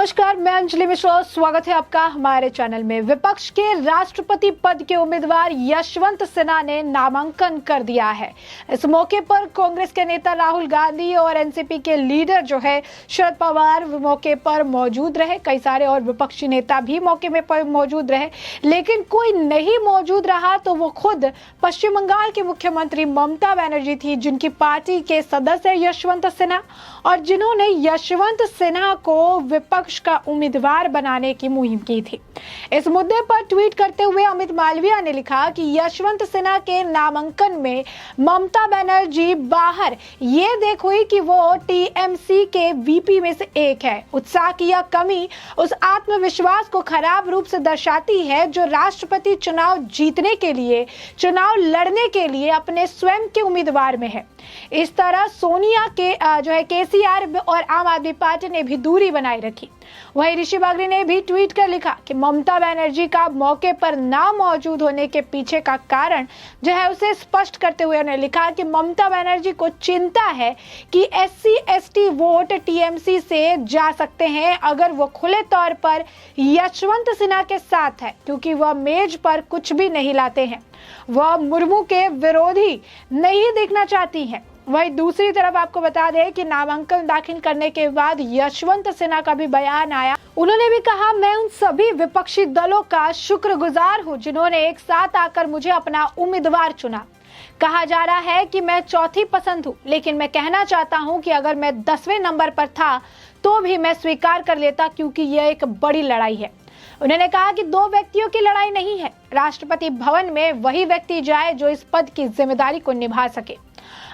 नमस्कार, मैं अंजलि मिश्रा। स्वागत है आपका हमारे चैनल में। विपक्ष के राष्ट्रपति पद के उम्मीदवार यशवंत सिन्हा ने नामांकन कर दिया है। इस मौके पर कांग्रेस के नेता राहुल गांधी और एनसीपी के लीडर जो है शरद पवार मौके पर मौजूद रहे। कई सारे और विपक्षी नेता भी मौके में मौजूद रहे, लेकिन कोई नहीं मौजूद रहा तो वो खुद पश्चिम बंगाल की मुख्यमंत्री ममता बनर्जी थी, जिनकी पार्टी के सदस्य यशवंत सिन्हा और जिन्होंने यशवंत सिन्हा को विपक्ष का उम्मीदवार बनाने की मुहिम की थी। इस मुद्दे पर ट्वीट करते हुए अमित मालवीय ने लिखा कि यशवंत सिन्हा के नामांकन में ममता बनर्जी बाहर ये देख हुई कि वो टीएमसी के वीपी में से एक है। उत्साह की यह कमी उस आत्मविश्वास को खराब रूप से दर्शाती है जो राष्ट्रपति चुनाव जीतने के लिए, चुनाव लड़ने के लिए अपने स्वयं के उम्मीदवार में है। इस तरह सोनिया के केसीआर और आम आदमी पार्टी ने भी दूरी बनाए रखी। वहीं ऋषि बागरी ने भी ट्वीट कर लिखा कि ममता बनर्जी का मौके पर ना मौजूद होने के पीछे का कारण जो है उसे स्पष्ट करते हुए उन्होंने लिखा कि ममता बनर्जी को चिंता है कि एससी एसटी वोट टीएमसी से जा सकते हैं अगर वो खुले तौर पर यशवंत सिन्हा के साथ है, क्योंकि वह मेज पर कुछ भी नहीं लाते हैं। वह मुर्मू के विरोधी नहीं दिखना चाहती हैं। वहीं दूसरी तरफ आपको बता दें कि नामांकन दाखिल करने के बाद यशवंत सिन्हा का भी बयान आया। उन्होंने भी कहा, मैं उन सभी विपक्षी दलों का शुक्रगुजार हूं जिन्होंने एक साथ आकर मुझे अपना उम्मीदवार चुना। कहा जा रहा है कि मैं चौथी पसंद हूं, लेकिन मैं कहना चाहता हूं कि अगर मैं 10वें नंबर पर था तो भी मैं स्वीकार कर लेता, क्योंकि यह एक बड़ी लड़ाई है। उन्होंने कहा कि दो व्यक्तियों की लड़ाई नहीं है। राष्ट्रपति भवन में वही व्यक्ति जाए जो इस पद की जिम्मेदारी को निभा सके।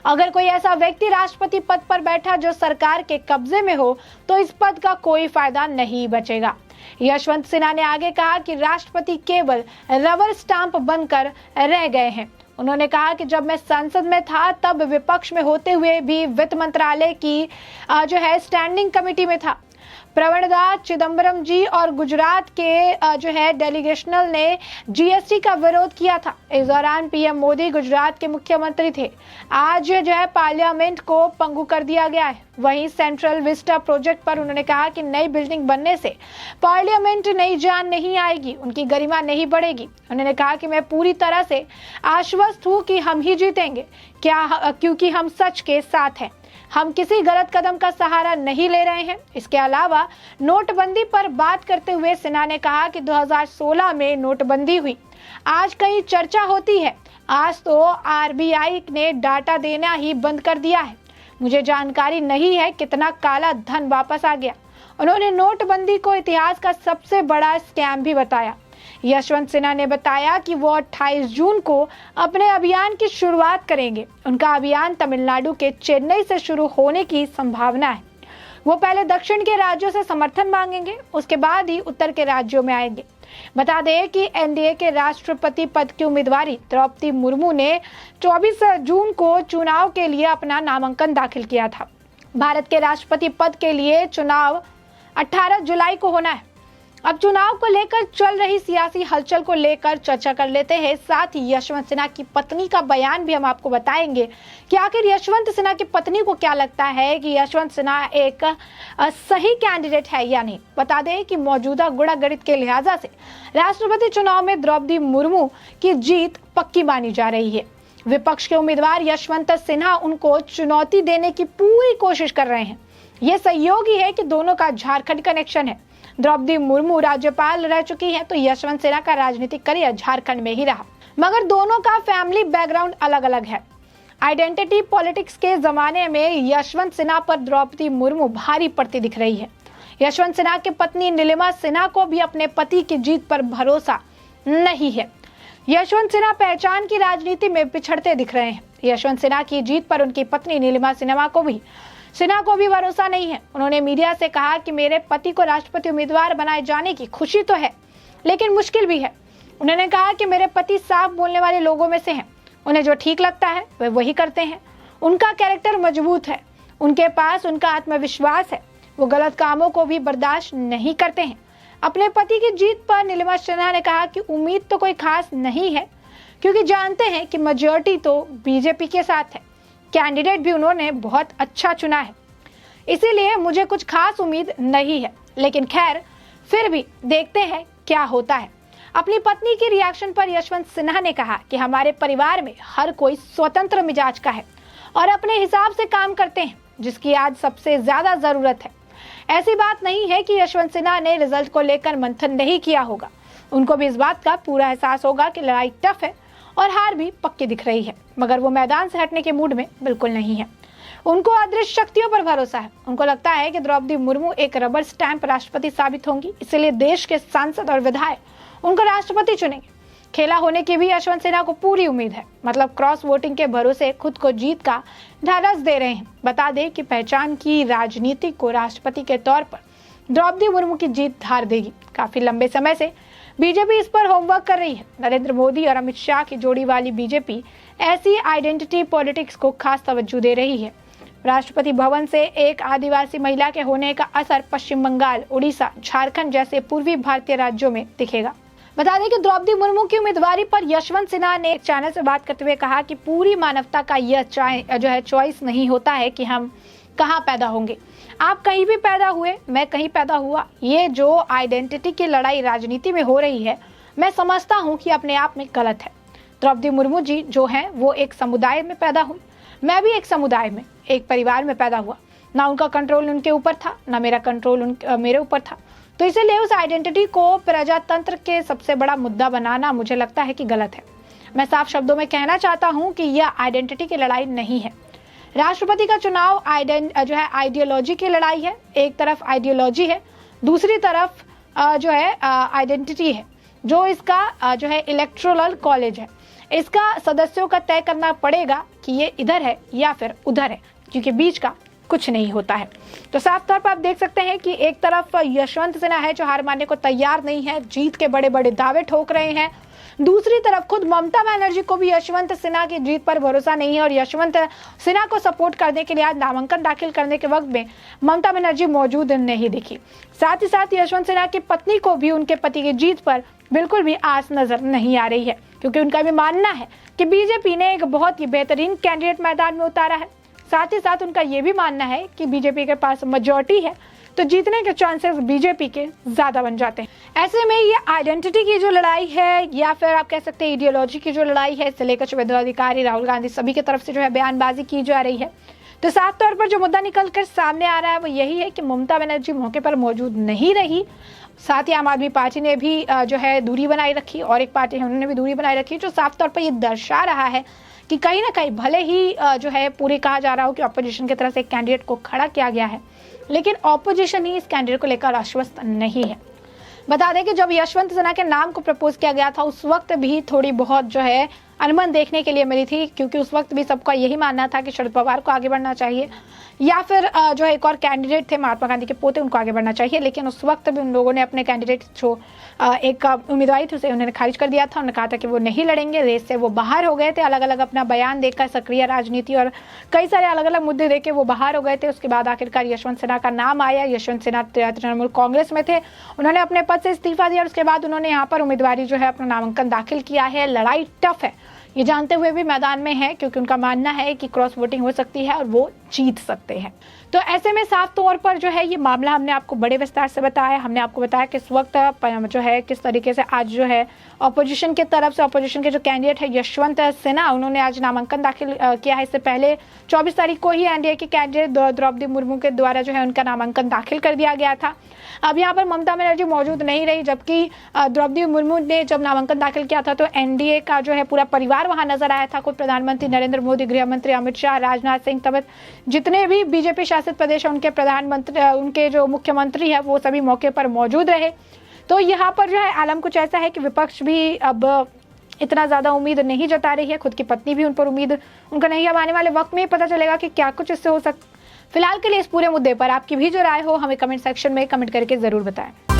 अगर कोई ऐसा व्यक्ति राष्ट्रपति पद पर बैठा जो सरकार के कब्जे में हो तो इस पद का कोई फायदा नहीं बचेगा। यशवंत सिन्हा ने आगे कहा कि राष्ट्रपति केवल रबर स्टाम्प बनकर रह गए हैं। उन्होंने कहा कि जब मैं संसद में था तब विपक्ष में होते हुए भी वित्त मंत्रालय की स्टैंडिंग कमेटी में था। प्रवणदास चिदम्बरम जी और गुजरात के डेलीगेशनल ने जीएसटी का विरोध किया था। इस दौरान पीएम मोदी गुजरात के मुख्यमंत्री थे। आज पार्लियामेंट को पंगु कर दिया गया है। वहीं सेंट्रल विस्टा प्रोजेक्ट पर उन्होंने कहा कि नई बिल्डिंग बनने से पार्लियामेंट नई जान नहीं आएगी, उनकी गरिमा नहीं बढ़ेगी। उन्होंने कहा कि मैं पूरी तरह से आश्वस्त हूँ कि हम ही जीतेंगे, क्योंकि हम सच के साथ हैं। हम किसी गलत कदम का सहारा नहीं ले रहे हैं। इसके अलावा नोटबंदी पर बात करते हुए सिन्हा ने कहा कि 2016 में नोटबंदी हुई, आज कहीं चर्चा होती है। आज तो आरबीआई ने डाटा देना ही बंद कर दिया है। मुझे जानकारी नहीं है कितना काला धन वापस आ गया। उन्होंने नोटबंदी को इतिहास का सबसे बड़ा स्कैम भी बताया। यशवंत सिन्हा ने बताया कि वो 28 जून को अपने अभियान की शुरुआत करेंगे। उनका अभियान तमिलनाडु के चेन्नई से शुरू होने की संभावना है। वो पहले दक्षिण के राज्यों से समर्थन मांगेंगे, उसके बाद ही उत्तर के राज्यों में आएंगे। बता दें कि एनडीए के राष्ट्रपति पद की उम्मीदवारी द्रौपदी मुर्मू ने 24 जून को चुनाव के लिए अपना नामांकन दाखिल किया था। भारत के राष्ट्रपति पद के लिए चुनाव 18 जुलाई को होना है। अब चुनाव को लेकर चल रही सियासी हलचल को लेकर चर्चा कर लेते हैं। साथ ही यशवंत सिन्हा की पत्नी का बयान भी हम आपको बताएंगे कि आखिर यशवंत सिन्हा की पत्नी को क्या लगता है कि यशवंत सिन्हा एक सही कैंडिडेट है या नहीं। बता दें कि मौजूदा गुणागणित के लिहाजा से राष्ट्रपति चुनाव में द्रौपदी मुर्मू की जीत पक्की मानी जा रही है। विपक्ष के उम्मीदवार यशवंत सिन्हा उनको चुनौती देने की पूरी कोशिश कर रहे हैं। ये सहयोग ही है कि दोनों का झारखंड कनेक्शन है। द्रौपदी मुर्मू राज्यपाल रह चुकी हैं, तो यशवंत सिन्हा का राजनीतिक करियर झारखंड में ही रहा, मगर दोनों का फैमिली बैकग्राउंड अलग अलग है। आइडेंटिटी पॉलिटिक्स के जमाने में यशवंत सिन्हा पर द्रौपदी मुर्मू भारी पड़ती दिख रही है। यशवंत सिन्हा की पत्नी नीलिमा सिन्हा को भी अपने पति की जीत पर भरोसा नहीं है। यशवंत सिन्हा पहचान की राजनीति में पिछड़ते दिख रहे हैं। यशवंत सिन्हा की जीत पर उनकी पत्नी नीलिमा सिन्हा को भी भरोसा नहीं है। उन्होंने मीडिया से कहा कि मेरे पति को राष्ट्रपति उम्मीदवार बनाए जाने की खुशी तो है, लेकिन मुश्किल भी है। उन्होंने कहा कि मेरे पति साफ बोलने वाले लोगों में से हैं। उन्हें जो ठीक लगता है वे वही करते हैं। उनका कैरेक्टर मजबूत है, उनके पास उनका आत्मविश्वास है। वो गलत कामों को भी बर्दाश्त नहीं करते हैं। अपने पति की जीत पर नीलिमा सिन्हा ने कहा कि उम्मीद तो कोई खास नहीं है, क्योंकि जानते हैं कि मेजॉरिटी तो बीजेपी के साथ है। कैंडिडेट भी उन्होंने बहुत अच्छा चुना है, इसीलिए मुझे कुछ खास उम्मीद नहीं है। लेकिन खैर फिर भी देखते हैं क्या होता है। अपनी पत्नी की रिएक्शन पर यशवंत सिन्हा ने कहा कि हमारे परिवार में हर कोई स्वतंत्र मिजाज का है और अपने हिसाब से काम करते हैं, जिसकी आज सबसे ज्यादा जरूरत है। ऐसी बात नहीं है कि यशवंत सिन्हा ने रिजल्ट को लेकर मंथन नहीं किया होगा। उनको भी इस बात का पूरा एहसास होगा कि लड़ाई टफ है और हार भी पक्की दिख रही है, मगर वो मैदान से हटने के मूड में बिल्कुल नहीं है। उनको अदृश्य शक्तियों पर भरोसा है। उनको लगता है कि द्रौपदी मुर्मू एक रबर स्टैंप राष्ट्रपति साबित होंगी, इसलिए देश के सांसद और विधायक उनको राष्ट्रपति चुनेंगे। खेला होने की भी यशवंत सिन्हा को पूरी उम्मीद है, मतलब क्रॉस वोटिंग के भरोसे खुद को जीत का ढाढ़स दे रहे हैं। बता दें कि पहचान की राजनीति को राष्ट्रपति के तौर पर द्रौपदी मुर्मू की जीत धार देगी। काफी लंबे समय से बीजेपी इस पर होमवर्क कर रही है। नरेंद्र मोदी और अमित शाह की जोड़ी वाली बीजेपी ऐसी आइडेंटिटी पॉलिटिक्स को खास तवज्जो दे रही है। राष्ट्रपति भवन से एक आदिवासी महिला के होने का असर पश्चिम बंगाल, उड़ीसा, झारखंड जैसे पूर्वी भारतीय राज्यों में दिखेगा। बता दें कि द्रौपदी मुर्मू की उम्मीदवारी पर यशवंत सिन्हा ने एक चैनल से बात करते हुए कहा कि पूरी मानवता का यह चॉइस नहीं होता है कि हम कहाँ पैदा होंगे। आप कहीं भी पैदा हुए, मैं कहीं पैदा हुआ। ये जो आइडेंटिटी की लड़ाई राजनीति में हो रही है, मैं समझता हूँ कि अपने आप में गलत है। द्रौपदी मुर्मू जी जो हैं वो एक समुदाय में पैदा हुई, मैं भी एक समुदाय में, एक परिवार में पैदा हुआ। ना उनका कंट्रोल उनके ऊपर था, ना मेरा कंट्रोल मेरे ऊपर था। तो इसीलिए उस आइडेंटिटी को प्रजातंत्र के सबसे बड़ा मुद्दा बनाना मुझे लगता है कि गलत है। मैं साफ शब्दों में कहना चाहता हूँ कि यह आइडेंटिटी की लड़ाई नहीं है। राष्ट्रपति का चुनाव आइडियोलॉजी की लड़ाई है। एक तरफ आइडियोलॉजी है, दूसरी तरफ आइडेंटिटी है। जो इसका इलेक्टोरल कॉलेज है, इसका सदस्यों का तय करना पड़ेगा कि ये इधर है या फिर उधर है, क्योंकि बीच का कुछ नहीं होता है। तो साफ तौर पर आप देख सकते हैं कि एक तरफ यशवंत सिन्हा है जो हार मानने को तैयार नहीं है, जीत के बड़े बड़े दावे ठोक रहे हैं। दूसरी तरफ खुद ममता बनर्जी को भी यशवंत सिन्हा की जीत पर भरोसा नहीं है और यशवंत सिन्हा को सपोर्ट करने के लिए आज नामांकन दाखिल करने के वक्त में ममता बनर्जी मौजूद नहीं दिखी। साथ ही साथ यशवंत सिन्हा की पत्नी को भी उनके पति की जीत पर बिल्कुल भी आस नजर नहीं आ रही है, क्योंकि उनका भी मानना है कि बीजेपी ने एक बहुत ही बेहतरीन कैंडिडेट मैदान में उतारा है। साथ ही साथ उनका ये भी मानना है कि बीजेपी के पास मेजॉरिटी है, तो जीतने के चांसेस बीजेपी के ज्यादा बन जाते हैं। ऐसे में ये आइडेंटिटी की जो लड़ाई है या फिर आप कह सकते हैं आइडियोलॉजी की जो लड़ाई है, इससे लेकर शुभेंदु अधिकारी, राहुल गांधी सभी की तरफ से बयानबाजी की जा रही है। तो साफ तौर पर जो मुद्दा निकल कर सामने आ रहा है वो यही है कि ममता बनर्जी मौके पर मौजूद नहीं रही। साथ ही आम आदमी पार्टी ने भी दूरी बनाई रखी और एक पार्टी है उन्होंने भी दूरी बनाई रखी, जो साफ तौर पर ये दर्शा रहा है कि कहीं ना कहीं भले ही पूरे कहा जा रहा हो कि ऑपोजिशन की तरफ से एक कैंडिडेट को खड़ा किया गया है, लेकिन ऑपोजिशन ही इस कैंडिडेट को लेकर आश्वस्त नहीं है। बता दें कि जब यशवंत सिन्हा के नाम को प्रपोज किया गया था उस वक्त भी थोड़ी बहुत अनबन देखने के लिए मिली थी, क्योंकि उस वक्त भी सबका यही मानना था कि शरद पवार को आगे बढ़ना चाहिए या फिर एक और कैंडिडेट थे महात्मा गांधी के पोते, उनको आगे बढ़ना चाहिए। लेकिन उस वक्त भी उन लोगों ने अपने कैंडिडेट जो एक उम्मीदवार थी उसे उन्होंने खारिज कर दिया था। उन्होंने कहा था कि वो नहीं लड़ेंगे, रेस से वो बाहर हो गए थे। अलग अलग अपना बयान देकर सक्रिय राजनीति और कई सारे अलग अलग मुद्दे देके वो बाहर हो गए थे। उसके बाद आखिरकार यशवंत सिन्हा का नाम आया। यशवंत सिन्हा तृणमूल कांग्रेस में थे, उन्होंने अपने पद से इस्तीफा दिया और उसके बाद उन्होंने यहाँ पर उम्मीदवारी अपना नामांकन दाखिल किया है। लड़ाई टफ है, ये जानते हुए भी मैदान में है, क्योंकि उनका मानना है कि क्रॉस वोटिंग हो सकती है और वो जीत सकते हैं। तो ऐसे में साफ तौर पर ये मामला हमने आपको बड़े विस्तार से बताया। हमने आपको बताया कि इस वक्त किस तरीके से आज ऑपोजिशन की तरफ से ऑपोजिशन के जो कैंडिडेट है यशवंत सिन्हा, उन्होंने आज नामांकन दाखिल किया है। इससे पहले 24 तारीख को ही एनडीए की कैंडिडेट द्रौपदी मुर्मू के द्वारा उनका नामांकन दाखिल कर दिया गया था। अब यहाँ पर ममता बनर्जी मौजूद नहीं रही, जबकि द्रौपदी मुर्मू ने जब नामांकन दाखिल किया था तो एनडीए का पूरा परिवार वहां नजर आया था। खुद प्रधानमंत्री नरेंद्र मोदी, गृह मंत्री अमित शाह, राजनाथ सिंह समेत जितने भी बीजेपी शासित प्रदेश है उनके प्रधानमंत्री, उनके जो मुख्यमंत्री है वो सभी मौके पर मौजूद रहे। तो यहाँ पर आलम कुछ ऐसा है कि विपक्ष भी अब इतना ज्यादा उम्मीद नहीं जता रही है। खुद की पत्नी भी उन पर उम्मीद उनका नहीं। अब आने वाले वक्त में ही पता चलेगा कि क्या कुछ इससे हो सकता। फिलहाल के लिए इस पूरे मुद्दे पर आपकी भी जो राय हो हमें कमेंट सेक्शन में कमेंट करके जरूर बताएं।